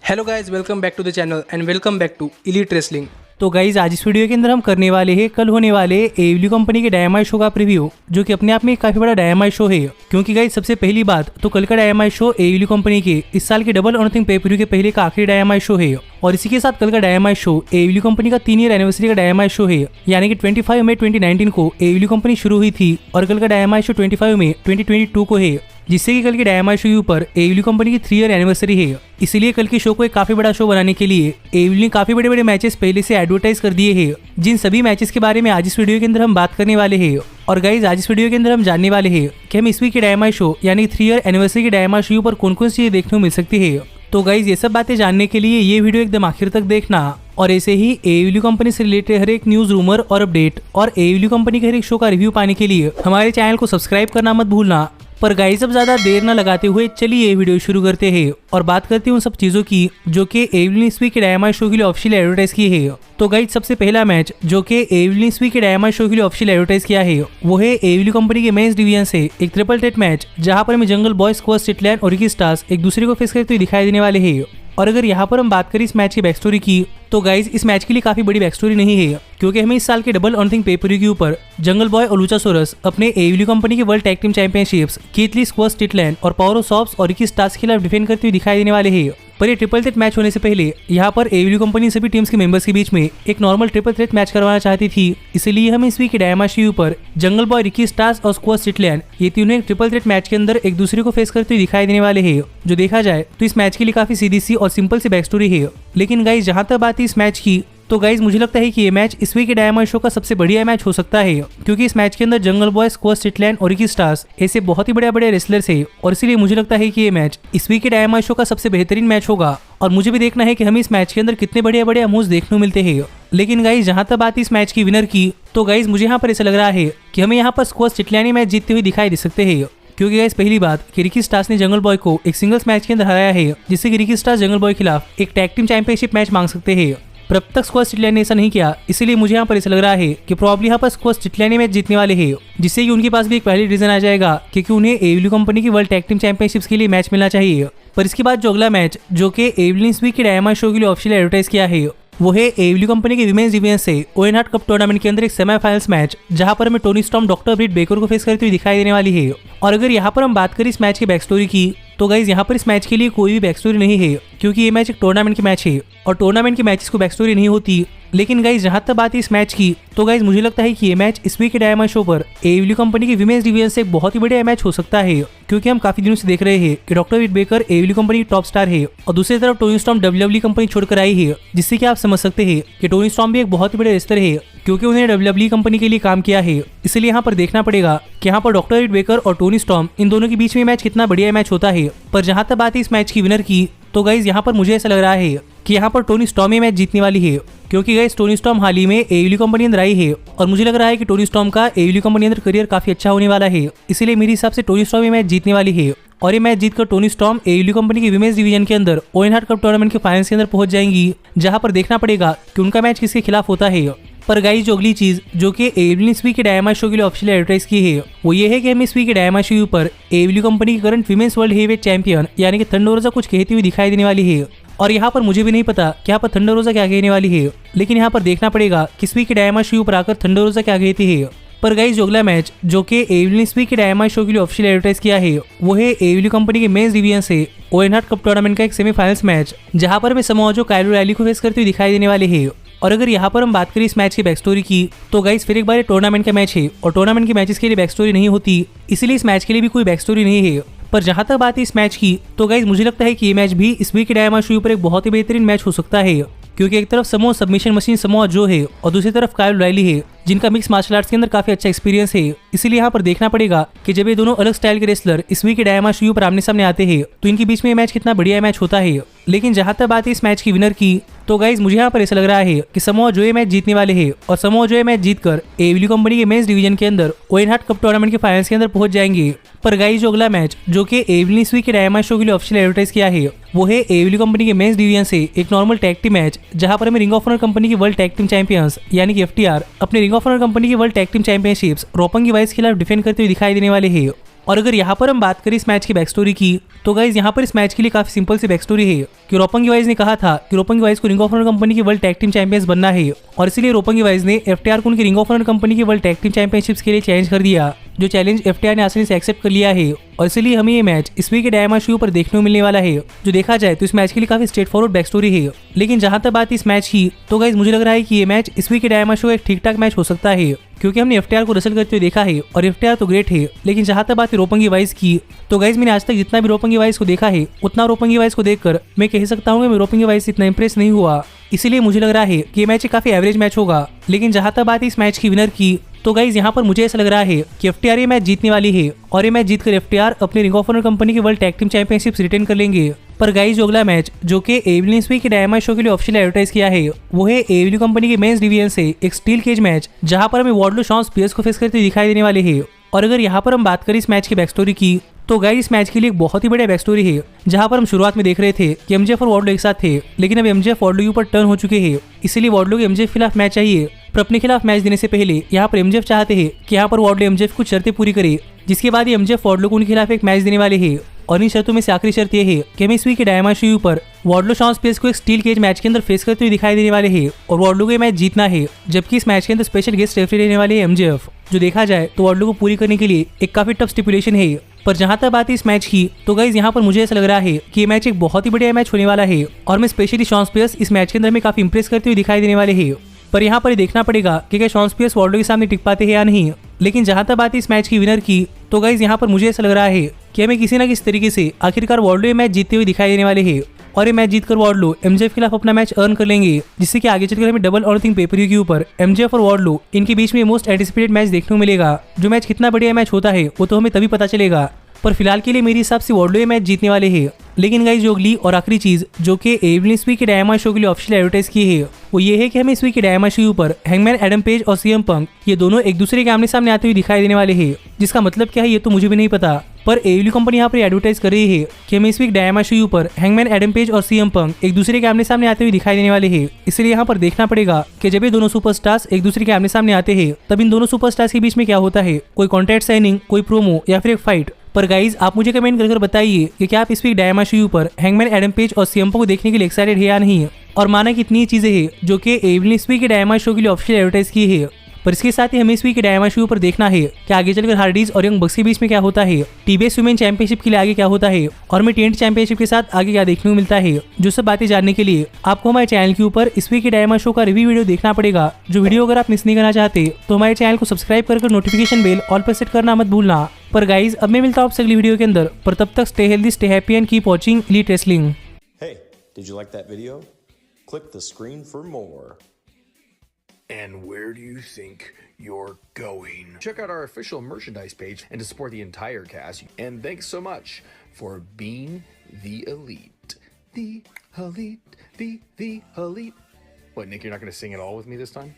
Hello guys, welcome back to the channel and welcome back to elite wrestling. तो guys आज इस video के अंदर हम करने वाले हैं कल होने वाले एडब्ल्यू कंपनी के डायनामाइट शो का प्रीव्यू, जो कि अपने आप में काफी बड़ा डायनामाइट शो है। क्योंकि गाइज सबसे पहली बात तो कल का डायनामाइट शो एडब्ल्यू कंपनी के इस साल के डबल और नथिंग पे प्रीव्यू के पहले का आखिरी डायनामाइट शो है। और इसी के साथ कल का डायनामाइट शो एडब्ल्यू कंपनी का 3 ईयर एनिवर्सरी का डायनामाइट शो है, यानी कि 25 मई 2019 को एडब्ल्यू कंपनी शुरू हुई थी और कल का डायनामाइट शो 25 मई 2022 को है, जिससे कि कल के डायनामाइट शो पर एडब्ल्यू कंपनी की 3 ईयर एनिवर्सरी है। इसीलिए कल के शो को एक काफी बड़ा शो बनाने के लिए एडब्ल्यू ने काफी बड़े बड़े मैचेस पहले से एडवर्टाइज कर दिए हैं, जिन सभी मैचेस के बारे में आज इस वीडियो के अंदर हम बात करने वाले हैं। और गाइज आज इस वीडियो के अंदर हम जानने वाले हैं कि हम इस वीक के डायनामाइट शो यानी 3 ईयर एनिवर्सरी के डायनामाइट शो पर कौन कौन सी चीजें देखने को मिल सकती है। तो गाइज ये सब बातें जानने के लिए ये वीडियो एकदम आखिर तक देखना। और ऐसे ही एडब्ल्यू कंपनी से रिलेटेड हर एक न्यूज, रूमर और अपडेट और एडब्ल्यू कंपनी के हर एक शो का रिव्यू पाने के लिए हमारे चैनल को सब्सक्राइब करना मत भूलना। पर गाइस अब ज्यादा देर न लगाते हुए चलिए ये वीडियो शुरू करते हैं और बात करते हैं उन सब चीजों की जो कि एडब्ल्यू ने इस वीक के डायनामाइट शो के लिए ऑफिशियल एडवर्टाइज की है। तो गाइस सबसे पहला मैच जो कि एडब्ल्यू ने इस वीक के डायनामाइट शो के लिए ऑफिशियल एडवर्टाइज किया है वो है एडब्ल्यू कंपनी के मेंस डिवीजन से एक ट्रिपल थ्रेट मैच, जहां पर हमें जंगल बॉय, स्क्वाड, स्टिटलैंड और रिकी स्टार्स एक दूसरे को फेस करते हुए दिखाई देने वाले हैं। और अगर यहाँ पर हम बात करें इस मैच की बैक स्टोरी की, तो गाइज इस मैच के लिए काफी बड़ी बैक स्टोरी नहीं है, क्योंकि हमें इस साल के डबल और नथिंग पे प्रीव्यू के ऊपर जंगल बॉय और लुचासोरस अपने एडब्ल्यू कंपनी के world tag team championships Keith Lee, squad, Strickland और पावर ऑफ सॉफ्स और रिकी स्टार्स के खिलाफ डिफेंड करते हुए दिखाई देने वाले हैं। पर ये ट्रिपल थ्रेट मैच होने से पहले यहाँ पर एडब्ल्यू कंपनी सभी टीम्स के मेंबर्स के बीच में एक नॉर्मल ट्रिपल थ्रेट मैच करवाना चाहती थी। इसलिए हम इस वीक के डायनामाइट शो पर जंगल बॉय, रिकी स्टार्स और स्क्वाड, स्टिटलैंड ये तीनों एक ट्रिपल थ्रेट मैच के अंदर एक दूसरे को फेस करते हुए दिखाई देने वाले हैं। जो देखा जाए तो इस मैच के लिए काफी सीधी सी और सिंपल सी बैक स्टोरी है। लेकिन गाइज जहां तक बात है इस मैच की, तो गाइज मुझे लगता है कि ये मैच इस वीक के डायनामाइट शो का सबसे बढ़िया मैच हो सकता है, क्योंकि इस मैच के अंदर जंगल बॉय, स्क्वाड, स्टिटलैंड और रिकी स्टार्स ऐसे बहुत ही बड़े बड़े रेसलर्स है। और इसीलिए मुझे लगता है कि ये मैच इस वीक के डायनामाइट शो का सबसे बेहतरीन मैच होगा। और मुझे भी देखना है कि हमें इस मैच के अंदर कितने बढ़िया बढ़िया मूव्स देखने को मिलते हैं। लेकिन गाइज जहां तक बात इस मैच की विनर की, तो गाइज मुझे यहाँ पर ऐसा लग रहा है कि हमें यहाँ पर स्क्वाड, स्टिटलैंड मैच जीतते हुए दिखाई दे सकते हैं। क्योंकि गाइस पहली बात कि रिकी स्टार्स ने जंगल बॉय को एक सिंगल्स मैच के अंदर हराया है, जिससे कि रिकी स्टार्स जंगल बॉय के खिलाफ एक टैग टीम चैंपियनशिप मैच मांग सकते हैं। पर अब तक स्क्वाड, स्टिटलैंड ने ऐसा नहीं किया, इसीलिए मुझे यहाँ पर ऐसा लग रहा है कि प्रॉब्ली यहाँ पर स्क्वाड, स्टिटलैंड मैच जीतने वाले हैं, जिससे कि उनके पास भी एक पहली रीजन आ जाएगा क्योंकि उन्हें एडब्ल्यू कंपनी की वर्ल्ड टैग टीम चैंपियनशिप्स के लिए मैच मिलना चाहिए। पर इसके बाद जो अगला मैच जो कि एडब्ल्यू ने इस वीक के डायनामाइट शो के लिए ऑफिशियल एडवर्टाइज किया है वो है एडब्ल्यू कंपनी के विमेंस डिवीजन से ओवेन हार्ट कप टूर्नामेंट के अंदर एक सेमीफाइनल्स मैच, जहां पर हमें टोनी स्टॉर्म, डॉक्टर ब्रिट बेकर को फेस करते हुए दिखाई देने वाली है। और अगर यहाँ पर हम बात करें इस मैच की बैक स्टोरी की, तो गाइज यहाँ पर इस मैच के लिए कोई भी बैक स्टोरी नहीं है, क्योंकि ये मैच एक टूर्नामेंट की मैच है और टूर्नामेंट के मैचेस को बैक स्टोरी नहीं होती। लेकिन गाइज जहां तक बात है इस मैच की, तो गाइज मुझे लगता है कि ये मैच इस वीक के डायनामाइट शो पर एडब्ल्यू कंपनी के विमेंस डिवीजन से एक बहुत ही बढ़िया मैच हो सकता है, क्योंकि हम काफी दिनों से देख रहे हैं कि डॉक्टर ब्रिट बेकर एडब्ल्यू कंपनी की टॉप स्टार है और दूसरी तरफ टोनी स्टॉर्म डब्ल्यूडब्ल्यूई कंपनी छोड़कर आई है, जिससे कि आप समझ सकते हैं कि टोनी स्टॉर्म भी एक बहुत ही बड़े रेसलर है, क्योंकि उन्हें डब्ल्यूडब्ल्यूई कंपनी के लिए काम किया है। इसलिए यहाँ पर देखना पड़ेगा कि यहाँ पर डॉक्टर ब्रिट बेकर और टोनी स्टॉर्म इन दोनों के बीच में मैच कितना बढ़िया मैच होता है। पर जहां तक बात है इस मैच की विनर की, तो गाइज यहाँ पर मुझे ऐसा लग रहा है कि यहाँ पर टोनी स्टॉर्म ये मैच जीतने वाली है, क्योंकि गाइस टोनी स्टॉर्म हाल ही में एडब्ल्यू कंपनी अंदर आई है और मुझे लग रहा है कि टोनी स्टॉर्म का एडब्ल्यू कंपनी अंदर करियर काफी अच्छा होने वाला है। इसीलिए मेरे हिसाब से टोनी स्टॉर्म ये मैच जीतने वाली है और ये मैच जीतकर टोनी स्टॉर्म एडब्ल्यू कंपनी के विमेंस डिवीजन के अंदर ओवेन हार्ट कप टूर्नामेंट के फाइनल्स के अंदर पहुंच जाएंगी, जहां पर देखना पड़ेगा कि उनका मैच किसके खिलाफ होता है। पर गाइस जो अगली चीज जो कि एडब्ल्यू ने इस वीक के डायनामाइट शो के लिए ऑफिशियल एडवर्टाइज की है वो ये है कि हम इस वीक के डायनामाइट शो पर एडब्ल्यू कंपनी की current women's world heavyweight champion यानी कि थंडर रोजा कुछ कहती हुई दिखाई देने वाली है। और यहाँ पर मुझे भी नहीं पता कि यहाँ पर थंडर रोजा क्या कहने वाली है, लेकिन यहाँ पर देखना पड़ेगा कि इस वीक के डायनामाइट शो पर आकर थंडर रोजा क्या कहती है। पर गाइस जो अगला मैच जो कि एडब्ल्यू ने इस वीक के डायनामाइट शो के लिए ऑफिशियल एडवर्टाइज किया है वो है एडब्ल्यू कंपनी के मेंस डिवीजन से ओवेन हार्ट कप टूर्नामेंट का एक सेमीफाइनल्स मैच, जहां पर हमें समोआ जो, काइल ओ'रियली को फेस करते हुए दिखाई देने वाले हैं। और अगर यहाँ पर हम बात करें इस मैच की बैक स्टोरी की, तो गाइस फिर एक बार टूर्नामेंट का मैच है और टूर्नामेंट के मैचेस के लिए बैक स्टोरी नहीं होती, इसलिए इस मैच के लिए भी कोई बैक स्टोरी नहीं है। पर जहां तक बात है इस मैच की, तो गाइस मुझे लगता है कि ये मैच भी इस वीक के डायनामाइट शो पर एक बहुत ही बेहतरीन मैच हो सकता है, क्योंकि एक तरफ Samoa submission machine Samoa Joe है और दूसरी तरफ काइल ओ'रियली है, जिनका मिक्स मार्शल आर्ट्स के अंदर काफी अच्छा एक्सपीरियंस है। इसीलिए यहाँ पर देखना पड़ेगा कि जब ये दोनों अलग स्टाइल के रेसलर इस वीक के डायनामाइट शो पर आमने सामने आते हैं तो इनके बीच में ये मैच कितना बढ़िया मैच होता है। लेकिन जहां तक बात है इस मैच की विनर की, तो गाइज मुझे यहाँ पर ऐसा लग रहा है कि समोआ जो ये मैच जीतने वाले हैं और समोआ जो ये मैच जीतकर एडब्ल्यू कंपनी के मेंस डिवीजन के अंदर ओवेन हार्ट कप टूर्नामेंट के फाइनल्स के अंदर पहुंच जाएंगे। पर गाइज जो अगला मैच जो कि एडब्ल्यू ने इस वीक के डायनामाइट शो के लिए ऑफिशियल एडवर्टाइज किया है वो है एडब्ल्यू कंपनी के मेंस डिवीजन से एक नॉर्मल टैग टीम मैच, जहां पर हमें रिंग ऑफ ऑनर कंपनी की वर्ल्ड टैग टीम चैंपियंस यानी कि FTR अपने रिंग ऑफ ऑनर कंपनी की world tag team championships Roppongi Vice के खिलाफ डिफेंड करते हुए दिखाई देने वाले हैं। और अगर यहाँ पर हम बात करें इस मैच की बैक स्टोरी की, तो गाइज यहाँ पर इस मैच के लिए काफी सिंपल सी बैक स्टोरी है कि रोपंगी वाइज ने कहा था कि रोपंगी वाइज को रिंग ऑफ ऑनर कंपनी की वर्ल्ड टैग टीम चैंपियंस बनना है, और इसलिए रोपंगी वाइज ने एफटीआर को उनकी रिंग ऑफ ऑनर कंपनी की वर्ल्ड टैग टीम चैंपियनशिप्स के लिए चैलेंज कर दिया, जो चैलेंज एफटीआर ने आसानी से एक्सेप्ट कर लिया है। और इसलिए हमें ये मैच इस वीक के डायमंड शो पर देखने को मिलने वाला है। जो देखा जाए तो इस मैच के लिए काफी स्ट्रेट फॉरवर्ड बैक स्टोरी है, लेकिन जहां तक बात इस मैच की, तो गाइज मुझे लग रहा है कि ये मैच इस वीक के डायमंड शो एक ठीक ठाक मैच हो सकता है, क्योंकि हमने एफटीआर को रसल करते हुए देखा है और एफटीआर तो ग्रेट है। लेकिन जहां तक बात है रोपंगी वाइज की, तो गाइज मैंने आज तक जितना भी रोपंगी वाइज को देखा है, उतना रोपंगी वाइज को देखकर मैं कह सकता हूँ मैं रोपंगी वाइज से इतना इंप्रेस नहीं हुआ। इसीलिए मुझे लग रहा है कि ये मैच काफी एवरेज मैच होगा। लेकिन जहां तक बात है इस मैच की विनर की, तो गाइज यहाँ पर मुझे ऐसा लग रहा है कि एफटीआर ये मैच जीतने वाली है, और ये मैच जीतकर एफटीआर अपनी रिंग ऑफ ऑनर कंपनी की world tag team championship retain कर लेंगे। पर गाइज जो अगला मैच जो कि एडब्ल्यू ने इस वीक के डायमंड शो के लिए ऑफिशियल एडवर्टाइज किया है, वो है एडब्ल्यू कंपनी के मेंस डिवीजन से एक स्टील केज मैच, जहां पर हमें वार्डलो शॉन स्पियर्स को फेस करते दिखाई देने वाले हैं। और अगर यहाँ पर हम बात करें इस मैच की बैक स्टोरी की, तो गाइस इस मैच के लिए एक बहुत ही बढ़िया बैक स्टोरी है, जहां पर हम शुरुआत में देख रहे थे कि एमजेएफ और वार्डलो एक साथ थे, लेकिन अब एमजेएफ वार्डलो के ऊपर टर्न हो चुके हैं। इसीलिए वार्डलो को एमजेएफ के खिलाफ मैच चाहिए, पर अपने खिलाफ मैच देने से पहले यहाँ पर एमजेएफ चाहते हैं कि यहाँ पर वार्डलो एमजेएफ कुछ शर्तें पूरी करे, जिसके बाद एमजेएफ वार्डलो को उनके खिलाफ एक मैच देने वाले हैं। और इन शर्तों में से आखिरी शर्त यह है कि हमें इस वीक के डायमंड शो पर वार्डलो शॉन स्पियर्स को एक स्टील केज मैच के अंदर फेस करते हुए दिखाई देने वाले हैं, और वार्डलो को ये मैच जीतना है, जबकि इस मैच के अंदर स्पेशल गेस्ट रेफरी रहने वाले एमजेएफ। जो देखा जाए तो वार्डलो को पूरी करने के लिए एक काफी टफ स्टिपुलेशन है। पर जहां तक बात है इस मैच की, तो गाइज यहाँ पर मुझे ऐसा लग रहा है कि ये मैच एक बहुत ही बढ़िया मैच होने वाला है, और मैं स्पेशली शॉन स्पियर्स इस मैच के अंदर में काफी इंप्रेस करते हुए दिखाई देने वाले हैं। पर यहाँ पर देखना पड़ेगा कि क्या शॉन स्पियर्स वार्डलो के सामने टिक पाते हैं या नहीं। लेकिन जहां तक बात है इस मैच की विनर की, तो गाइज यहाँ पर मुझे ऐसा लग रहा है कि हमें किसी न किसी तरीके से आखिरकार वार्डलो ये मैच जीतते हुए दिखाई देने वाले हैं, और ये मैच जीतकर वार्डलो एमजेएफ के खिलाफ अपना मैच अर्न कर लेंगे, जिससे कि आगे चलकर हमें डबल और थिंग पेपर के ऊपर एमजेएफ और वार्डलो इनके बीच में मोस्ट एंटिसिपेटेड मैच देखने को मिलेगा। जो मैच कितना बढ़िया मैच होता है वो तो हमें तभी पता चलेगा, पर फिलहाल के लिए मेरे हिसाब से वार्डलो ये मैच जीतने वाले हैं। लेकिन गाइस जो अगली और आखिरी चीज जो कि एडब्ल्यू इस वीक के डायमंड शो के लिए ऑफिशियल एडवर्टाइज की है, वो ये है कि हमें इस वीक के डायमंड शो पर हैंगमैन एडम पेज और सीएम पंक ये दोनों एक दूसरे के आमने सामने आते हुए दिखाई देने वाले हैं। जिसका मतलब क्या है ये तो मुझे भी नहीं पता, पर एडब्ल्यू कंपनी यहाँ पर एडवर्टाइज कर रही है कि हमें इस वीक डायमंड शो पर हैंगमैन एडम पेज और सीएम पंक एक दूसरे के आमने सामने आते हुए दिखाई देने वाले हैं। इसलिए यहाँ पर देखना पड़ेगा कि जब ये दोनों सुपरस्टार्स एक दूसरे के आमने सामने आते हैं, तब इन दोनों सुपरस्टार्स के बीच में क्या होता है, कोई कॉन्ट्रैक्ट साइनिंग, कोई प्रोमो या फिर एक फाइट। पर गाइज आप मुझे कमेंट कर बताइए कि क्या आप इस वीक डायमंड शो पर हैंगमैन एडम पेज और सीएम पंक को देखने के लिए एक्साइटेड है या नहीं, और माना कितनी चीजें हैं जो कि एडब्ल्यू ने इस वीक के डायमंड शो के लिए ऑफिशियल एडवर्टाइज की है। पर इसके साथ ही हमें इस वीक के डायमंड शो पर देखना है कि आगे चलकर हार्डीज और यंग बक्स के बीच में क्या होता है, टीबीएस वुमेन चैंपियनशिप के लिए आगे क्या होता है, और हमें टी20 चैंपियनशिप के साथ आगे क्या देखने को मिलता है। जो सब बातें जानने के लिए आपको हमारे चैनल के ऊपर इस वीक के डायमंड शो का रिव्यू वीडियो देखना पड़ेगा। जो वीडियो अगर आप मिस नहीं करना चाहते तो हमारे चैनल को सब्सक्राइब कर नोटिफिकेशन बेल ऑल पर सेट करना मत भूलना। पर गाइज अब मैं मिलता हूँ आपसे अगली वीडियो के अंदर, पर तब तक stay healthy, stay happy and keep watching elite wrestling. Hey, did you like that video? Click the screen for more. And where do you think you're going? Check out our official merchandise page and to support the entire cast. And thanks so much for being the elite. The elite, the elite. What, Nick, you're not going to sing it all with me this time?